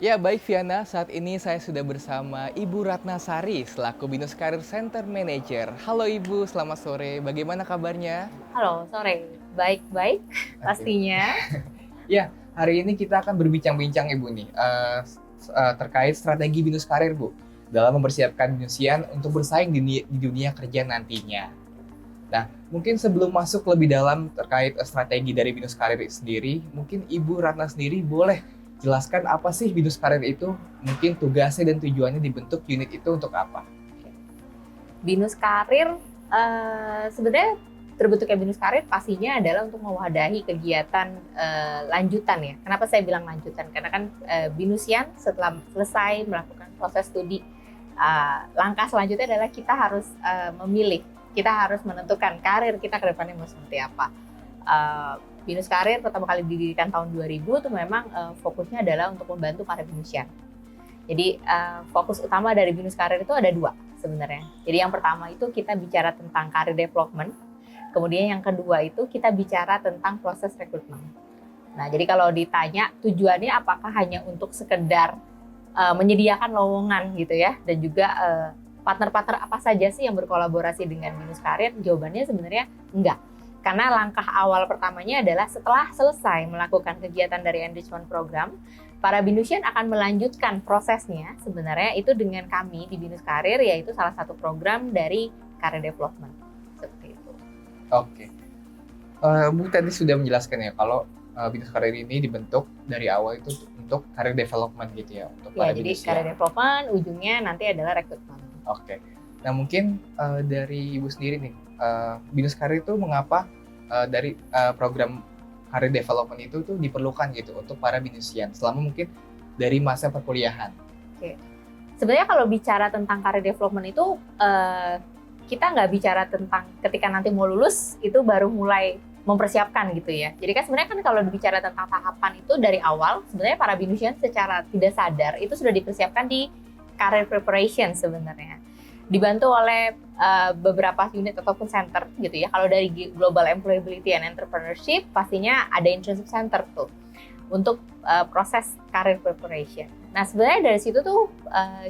Ya, baik Viana, saat ini saya sudah bersama Ibu Ratnasari selaku Binus Career Center Manager. Halo Ibu, selamat sore. Bagaimana kabarnya? Halo, sore. Baik-baik Oke. pastinya. Ya, hari ini kita akan berbincang-bincang Ibu nih terkait strategi Binus Career Bu dalam mempersiapkan Binusian untuk bersaing di dunia kerja nantinya. Nah, mungkin sebelum masuk lebih dalam terkait strategi dari Binus Career sendiri, mungkin Ibu Ratna sendiri boleh jelaskan apa sih Binus Career itu, mungkin tugasnya dan tujuannya dibentuk unit itu untuk apa? Binus Karir, sebenarnya terbentuknya Binus Karir pastinya adalah untuk mewadahi kegiatan lanjutan ya. Kenapa saya bilang lanjutan? Karena kan Binusian setelah selesai melakukan proses studi, langkah selanjutnya adalah kita harus memilih, kita harus menentukan karir kita ke depannya mau seperti apa. Binus Karir pertama kali didirikan tahun 2000 itu memang fokusnya adalah untuk membantu para Binusian. Jadi fokus utama dari Binus Karir itu ada dua sebenarnya. Jadi yang pertama itu kita bicara tentang career development, kemudian yang kedua itu kita bicara tentang proses rekrutmen. Nah, jadi kalau ditanya tujuannya apakah hanya untuk sekedar menyediakan lowongan gitu ya, dan juga partner-partner apa saja sih yang berkolaborasi dengan Binus Karir? Jawabannya sebenarnya enggak. Karena langkah awal pertamanya adalah setelah selesai melakukan kegiatan dari enrichment program, para Binusian akan melanjutkan prosesnya sebenarnya itu dengan kami di Binus Karir, yaitu salah satu program dari career development. Seperti itu. Oke. Bu tadi sudah menjelaskan ya kalau Binus Career ini dibentuk dari awal itu untuk career development gitu ya, untuk Ya, para jadi Binusian. career development ujungnya nanti adalah rekrutmen. Oke. Nah, mungkin dari Ibu sendiri nih, Binus Career itu mengapa dari program career development itu tuh diperlukan gitu untuk para Binusian selama mungkin dari masa perkuliahan? Oke. Sebenarnya kalau bicara tentang career development itu kita nggak bicara tentang ketika nanti mau lulus itu baru mulai mempersiapkan gitu ya. Jadi kan sebenarnya kan kalau bicara tentang tahapan itu dari awal sebenarnya para Binusian secara tidak sadar itu sudah dipersiapkan di career preparation sebenarnya. Dibantu oleh beberapa unit ataupun center gitu ya. Kalau dari Global Employability and Entrepreneurship pastinya ada internship center tuh untuk proses career preparation. Nah, sebenarnya dari situ tuh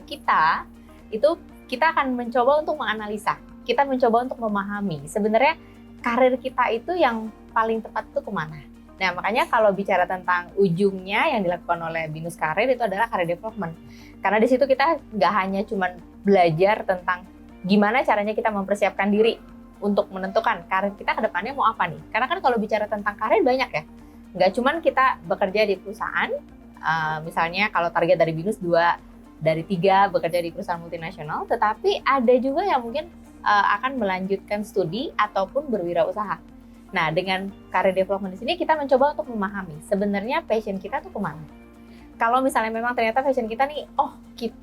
kita akan mencoba untuk menganalisa, kita mencoba untuk memahami sebenarnya karir kita itu yang paling tepat itu kemana. Nah, makanya kalau bicara tentang ujungnya yang dilakukan oleh Binus Karir itu adalah career development. Karena di situ kita nggak hanya cuma belajar tentang gimana caranya kita mempersiapkan diri untuk menentukan karir kita ke depannya mau apa nih. Karena kan kalau bicara tentang karir banyak ya, nggak cuma kita bekerja di perusahaan, misalnya kalau target dari Binus 2 dari 3 bekerja di perusahaan multinasional, tetapi ada juga yang mungkin akan melanjutkan studi ataupun berwirausaha. Nah, dengan career development di sini kita mencoba untuk memahami sebenarnya passion kita tuh kemana. Kalau misalnya memang ternyata passion kita nih,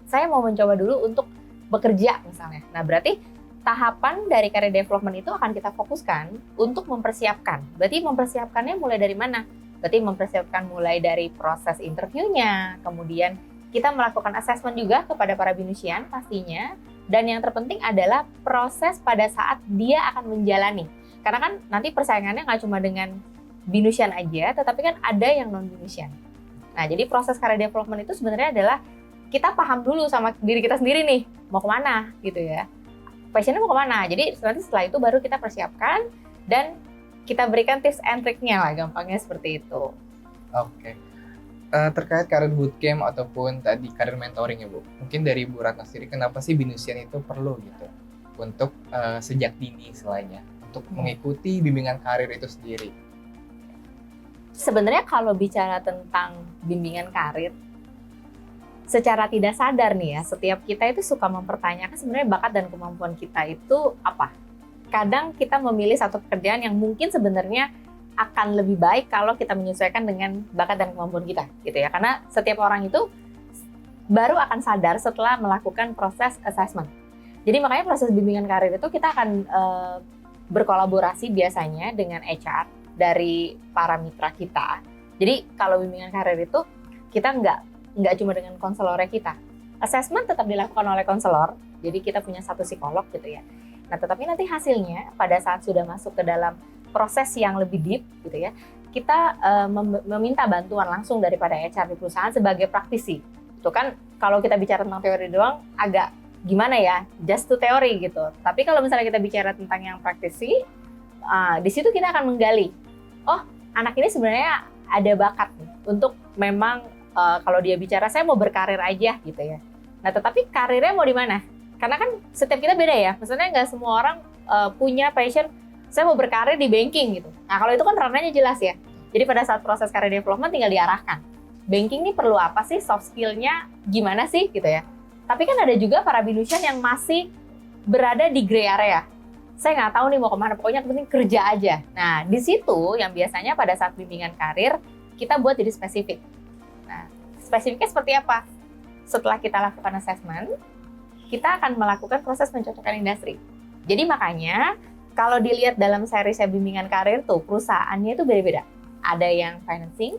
saya mau mencoba dulu untuk bekerja misalnya. Nah, berarti tahapan dari career development itu akan kita fokuskan untuk mempersiapkan. Berarti mempersiapkannya mulai dari mana? Berarti mempersiapkan mulai dari proses interviewnya, kemudian kita melakukan assessment juga kepada para Binusian pastinya, dan yang terpenting adalah proses pada saat dia akan menjalani. Karena kan nanti persaingannya nggak cuma dengan Binusian aja, tetapi kan ada yang non-Binusian. Nah, jadi proses career development itu sebenarnya adalah kita paham dulu sama diri kita sendiri nih, mau kemana gitu ya. Passionnya mau kemana, jadi nanti setelah itu baru kita persiapkan dan kita berikan tips and trick-nya lah, gampangnya seperti itu. Oke. Terkait karir bootcamp ataupun tadi karir mentoring ya Bu, mungkin dari Bu Ratna sendiri kenapa sih Binusian itu perlu gitu untuk sejak dini istilahnya untuk mengikuti bimbingan karir itu sendiri? Sebenarnya kalau bicara tentang bimbingan karir, secara tidak sadar nih ya, setiap kita itu suka mempertanyakan sebenarnya bakat dan kemampuan kita itu apa. Kadang kita memilih satu pekerjaan yang mungkin sebenarnya akan lebih baik kalau kita menyesuaikan dengan bakat dan kemampuan kita gitu ya. Karena setiap orang itu baru akan sadar setelah melakukan proses assessment. Jadi makanya proses bimbingan karir itu kita akan berkolaborasi biasanya dengan HR dari para mitra kita. Jadi kalau bimbingan karir itu kita nggak cuma dengan konselornya kita. Assessment tetap dilakukan oleh konselor, jadi kita punya satu psikolog gitu ya. Nah, tetapi nanti hasilnya pada saat sudah masuk ke dalam proses yang lebih deep gitu ya, kita meminta bantuan langsung daripada HR di perusahaan sebagai praktisi. Tuh kan kalau kita bicara tentang teori doang agak gimana ya, just to teori gitu. Tapi kalau misalnya kita bicara tentang yang praktisi, di situ kita akan menggali, oh anak ini sebenarnya ada bakat nih untuk memang kalau dia bicara saya mau berkarir aja gitu ya. Nah tetapi karirnya mau di mana? Karena kan setiap kita beda ya. Maksudnya nggak semua orang punya passion saya mau berkarir di banking gitu. Nah kalau itu kan ranahnya jelas ya. Jadi pada saat proses career development tinggal diarahkan. Banking ini perlu apa sih, soft skill-nya gimana sih gitu ya. Tapi kan ada juga para binusyan yang masih berada di gray area. Saya nggak tahu nih mau kemana, pokoknya penting kerja aja. Nah, di situ yang biasanya pada saat bimbingan karir, kita buat jadi spesifik. Nah, spesifiknya seperti apa? Setelah kita lakukan assessment, kita akan melakukan proses pencocokkan industri. Jadi makanya, kalau dilihat dalam seri saya bimbingan karir tuh, perusahaannya itu beda-beda. Ada yang financing,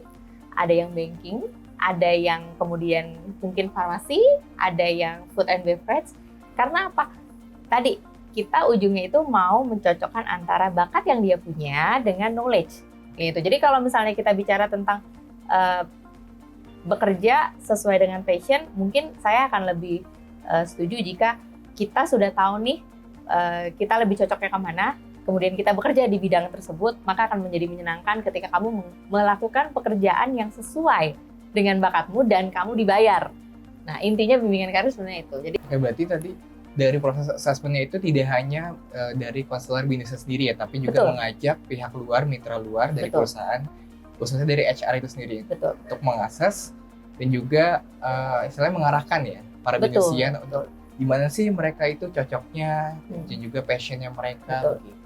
ada yang banking, ada yang kemudian mungkin farmasi, ada yang food and beverage. Karena apa? Tadi kita ujungnya itu mau mencocokkan antara bakat yang dia punya dengan knowledge. Gitu. Jadi kalau misalnya kita bicara tentang bekerja sesuai dengan passion, mungkin saya akan lebih setuju jika kita sudah tahu nih kita lebih cocoknya kemana, kemudian kita bekerja di bidang tersebut, maka akan menjadi menyenangkan ketika kamu melakukan pekerjaan yang sesuai dengan bakatmu dan kamu dibayar. Nah, intinya bimbingan karir sebenarnya itu. Jadi, Berarti tadi dari proses assessment-nya itu tidak hanya dari konselor bisnisnya sendiri ya, tapi juga betul, mengajak pihak luar, mitra luar dari betul, perusahaan, khususnya dari HR itu sendiri, betul, untuk mengakses dan juga istilahnya mengarahkan ya para betul, binisian betul. untuk gimana sih mereka itu cocoknya dan juga passionnya mereka. Betul. Gitu.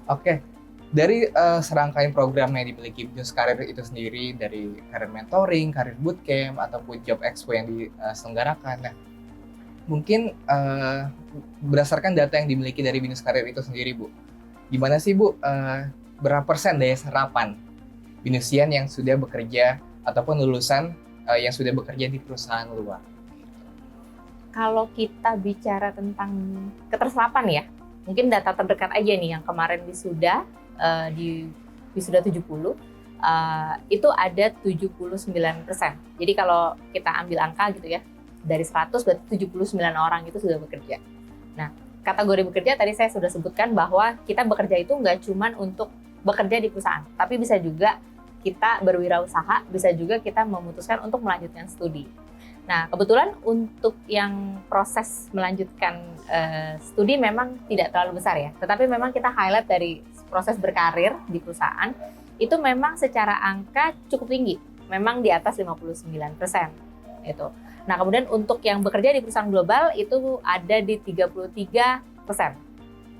Oke, dari serangkaian program yang dimiliki Binus Karir itu sendiri, dari karir mentoring, karir bootcamp, ataupun job expo yang diselenggarakan. Nah, mungkin berdasarkan data yang dimiliki dari Binus Karir itu sendiri, Bu, gimana sih Bu, berapa persen daya serapan binusian yang sudah bekerja ataupun lulusan yang sudah bekerja di perusahaan luar? Kalau kita bicara tentang keterserapan ya, mungkin data terdekat aja nih yang kemarin wisuda di wisuda 70 itu ada 79%. Jadi kalau kita ambil angka gitu ya, dari 100 berarti 79 orang itu sudah bekerja. Nah, kategori bekerja tadi saya sudah sebutkan bahwa kita bekerja itu nggak cuma untuk bekerja di perusahaan, tapi bisa juga kita berwirausaha, bisa juga kita memutuskan untuk melanjutkan studi. Nah, kebetulan untuk yang proses melanjutkan studi memang tidak terlalu besar ya, tetapi memang kita highlight dari proses berkarir di perusahaan, itu memang secara angka cukup tinggi, memang di atas 59%. Itu. Nah, kemudian untuk yang bekerja di perusahaan global itu ada di 33%.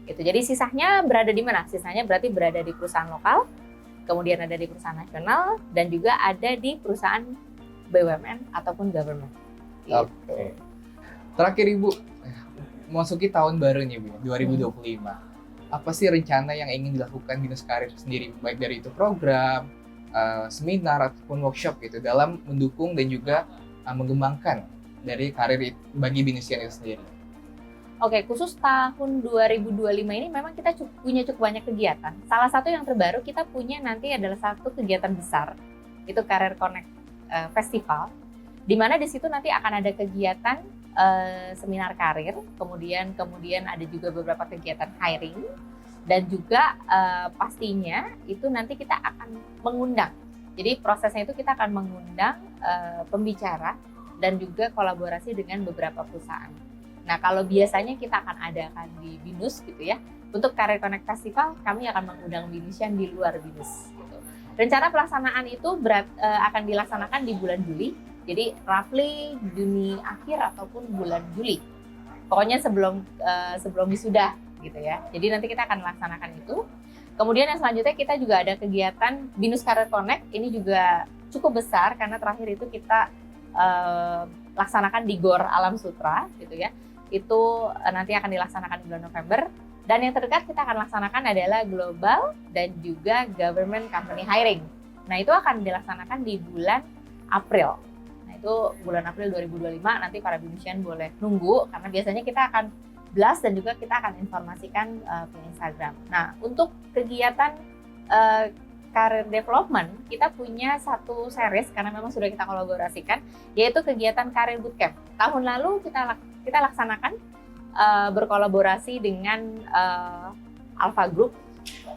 Itu. Jadi sisanya berada di mana? Sisanya berarti berada di perusahaan lokal, kemudian ada di perusahaan nasional, dan juga ada di perusahaan BUMN ataupun government. Oke. Terakhir Ibu, memasuki tahun baru nih Bu, 2025. Apa sih rencana yang ingin dilakukan Binus Karir sendiri, baik dari itu program, seminar ataupun workshop gitu, dalam mendukung dan juga mengembangkan dari karir bagi binusian itu sendiri? Oke, khusus tahun 2025 ini memang kita punya cukup banyak kegiatan. Salah satu yang terbaru kita punya nanti adalah satu kegiatan besar, itu Career Connect Festival, di mana di situ nanti akan ada kegiatan seminar karir, kemudian ada juga beberapa kegiatan hiring, dan juga pastinya itu nanti kita akan mengundang. Jadi prosesnya itu kita akan mengundang pembicara dan juga kolaborasi dengan beberapa perusahaan. Nah, kalau biasanya kita akan adakan di Binus gitu ya, untuk Career Connect Festival kami akan mengundang binusian di luar Binus. Gitu. Rencana pelaksanaan itu akan dilaksanakan di bulan Juli, jadi roughly Juni akhir ataupun bulan Juli. Pokoknya sebelum wisuda gitu ya. Jadi nanti kita akan melaksanakan itu. Kemudian yang selanjutnya kita juga ada kegiatan Binus Career Connect, ini juga cukup besar karena terakhir itu kita laksanakan di GOR Alam Sutra gitu ya. Itu nanti akan dilaksanakan di bulan November. Dan yang terdekat kita akan laksanakan adalah Global dan juga Government Company Hiring. Nah, itu akan dilaksanakan di bulan April. Nah, itu bulan April 2025, nanti para binusian boleh nunggu, karena biasanya kita akan blast dan juga kita akan informasikan via Instagram. Nah, untuk kegiatan career development, kita punya satu series karena memang sudah kita kolaborasikan, yaitu kegiatan career bootcamp. Tahun lalu kita laksanakan berkolaborasi dengan Alpha Group.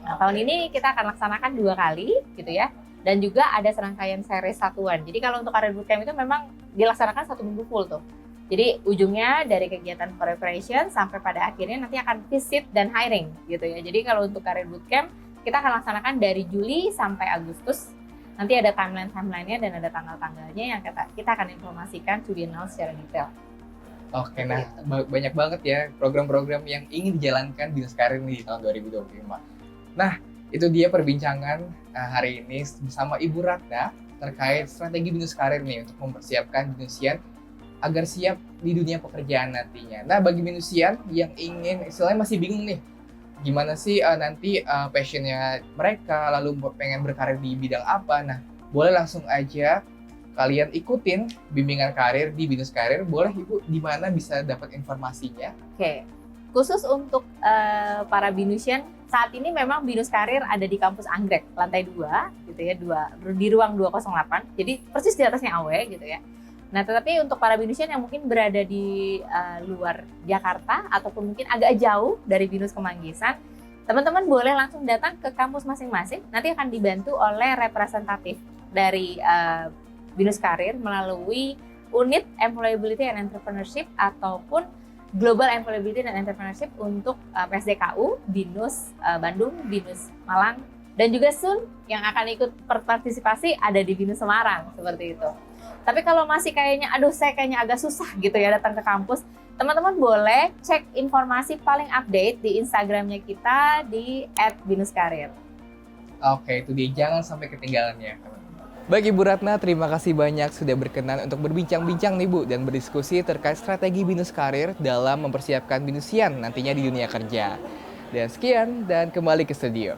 Nah, tahun ini kita akan laksanakan 2 kali gitu ya. Dan juga ada serangkaian series satuan. Jadi kalau untuk career bootcamp itu memang dilaksanakan 1 minggu full tuh. Jadi ujungnya dari kegiatan preparation sampai pada akhirnya nanti akan visit dan hiring gitu ya. Jadi kalau untuk career bootcamp kita akan laksanakan dari Juli sampai Agustus. Nanti ada timeline-nya dan ada tanggal-tanggalnya yang kita akan informasikan to be announced secara detail. Oke, nah banyak banget ya program-program yang ingin dijalankan Binus Karir nih di tahun 2025. Nah, itu dia perbincangan hari ini bersama Ibu Ratna terkait strategi Binus Karir nih untuk mempersiapkan Binusian agar siap di dunia pekerjaan nantinya. Nah, bagi Binusian yang ingin istilahnya masih bingung nih, gimana sih nanti passionnya mereka, lalu pengen berkarir di bidang apa, nah boleh langsung aja kalian ikutin bimbingan karir di Binus Karir. Boleh Ibu, di mana bisa dapat informasinya? Oke, khusus untuk para Binusian, saat ini memang Binus Karir ada di kampus Anggrek, lantai 2, gitu ya, di ruang 208, jadi persis di atasnya AW gitu ya. Nah, tetapi untuk para Binusian yang mungkin berada di luar Jakarta ataupun mungkin agak jauh dari Binus Kemanggisan, teman-teman boleh langsung datang ke kampus masing-masing. Nanti akan dibantu oleh representatif dari Binus Karir melalui unit Employability and Entrepreneurship ataupun Global Employability and Entrepreneurship untuk PSDKU, Binus Bandung, Binus Malang, dan juga soon yang akan ikut berpartisipasi ada di Binus Semarang, seperti itu. Tapi kalau masih kayaknya, saya kayaknya agak susah gitu ya datang ke kampus, teman-teman boleh cek informasi paling update di Instagramnya kita di @binuskarir. Oke, itu dia, jangan sampai ketinggalan ya. Baik Ibu Ratna, terima kasih banyak sudah berkenan untuk berbincang-bincang nih Bu dan berdiskusi terkait strategi Binus Karir dalam mempersiapkan Binusian nantinya di dunia kerja. Dan sekian, dan kembali ke studio.